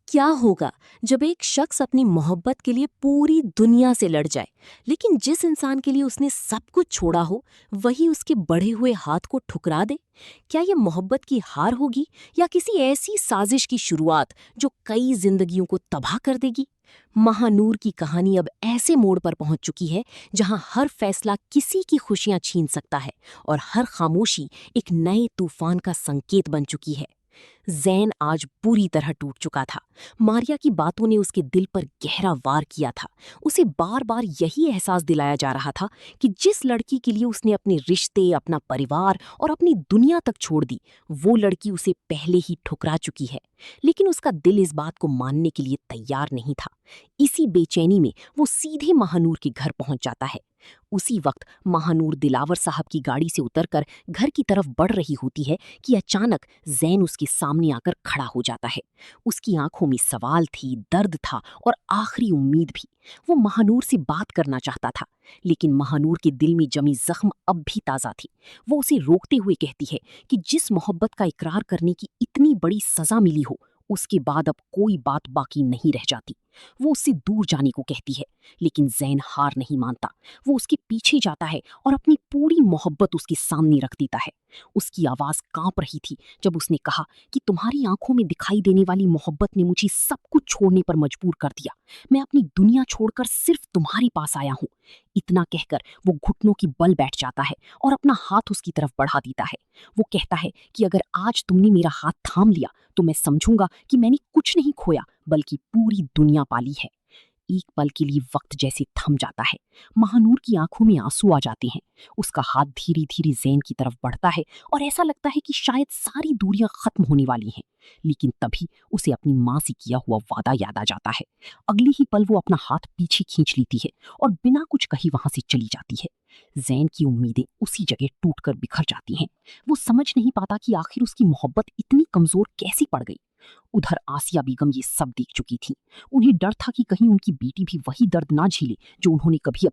क्या होगा जब एक शख्स अपनी मोहब्बत के लिए पूरी दुनिया से लड़ जाए, लेकिन जिस इंसान के लिए उसने सब कुछ छोड़ा हो वही उसके बढ़े हुए हाथ को ठुकरा दे? क्या यह मोहब्बत की हार होगी या किसी ऐसी साजिश की शुरुआत जो कई जिंदगियों को तबाह कर देगी? महानूर की कहानी अब ऐसे मोड़ पर पहुंच चुकी है जहां हर फैसला किसी की खुशियां छीन सकता है और हर खामोशी एक नए तूफान का संकेत बन चुकी है। जैन आज पूरी तरह टूट चुका था। मारिया की बातों ने उसके दिल पर गहरा वार किया था। उसे बार बार यही एहसास दिलाया जा रहा था कि जिस लड़की के लिए उसने अपने रिश्ते, अपना परिवार और अपनी दुनिया तक छोड़ दी, वो लड़की उसे पहले ही ठुकरा चुकी है। लेकिन उसका दिल इस बात को मानने के लिए तैयार नहीं था। इसी बेचैनी में वो सीधे महानूर के घर पहुंच जाता है। उसी वक्त महानूर दिलावर साहब की गाड़ी से उतरकर घर की तरफ बढ़ रही होती है कि अचानक जैन उसके सामने आकर खड़ा हो जाता है। उसकी आंखों में सवाल थी, दर्द था और आखिरी उम्मीद भी। वो महानूर से बात करना चाहता था, लेकिन महानूर के दिल में जमी जख्म अब भी ताज़ा थी। वो उसे रोकते हुए कहती है कि जिस मोहब्बत का इकरार करने की इतनी बड़ी सजा मिली हो, उसके बाद अब कोई बात बाकी नहीं रह जाती। वो उससे दूर जाने को कहती है, लेकिन जैन हार नहीं मानता। वो उसके पीछे जाता है और अपनी पूरी मोहब्बत उसके सामने रख देता है। उसकी आवाज़ कांप रही थी जब उसने कहा कि तुम्हारी आंखों में दिखाई देने वाली मोहब्बत ने मुझे सब कुछ छोड़ने पर मजबूर कर दिया। मैं अपनी दुनिया छोड़कर सिर्फ तुम्हारे पास आया हूँ। इतना कहकर वो घुटनों की बल बैठ जाता है और अपना हाथ उसकी तरफ बढ़ा देता है। वो कहता है कि अगर आज तुमने मेरा हाथ थाम लिया तो मैं समझूंगा कि मैंने कुछ नहीं खोया बल्कि पूरी दुनिया पाली है। एक पल के लिए वक्त जैसे थम जाता है। महानूर की आंखों में आंसू आ जाते हैं। उसका हाथ धीरे धीरे जैन की तरफ बढ़ता है और ऐसा लगता है कि शायद सारी दूरियां खत्म होने वाली हैं। लेकिन तभी उसे अपनी मां से किया हुआ वादा याद आ जाता है। अगली ही पल वो अपना हाथ पीछे खींच लेती है और बिना कुछ कही वहां से चली जाती है। जैन की उम्मीदें उसी जगह टूटकर बिखर जाती हैं। वो समझ नहीं पाता कि आखिर उसकी मोहब्बत इतनी कमजोर कैसे पड़ गई। उधर आसिया बेगम ये सब देख चुकी थी। उन्हें डर था कि कहीं उनकी बेटी भी वही दर्द ना झेले जो उन्होंने कभी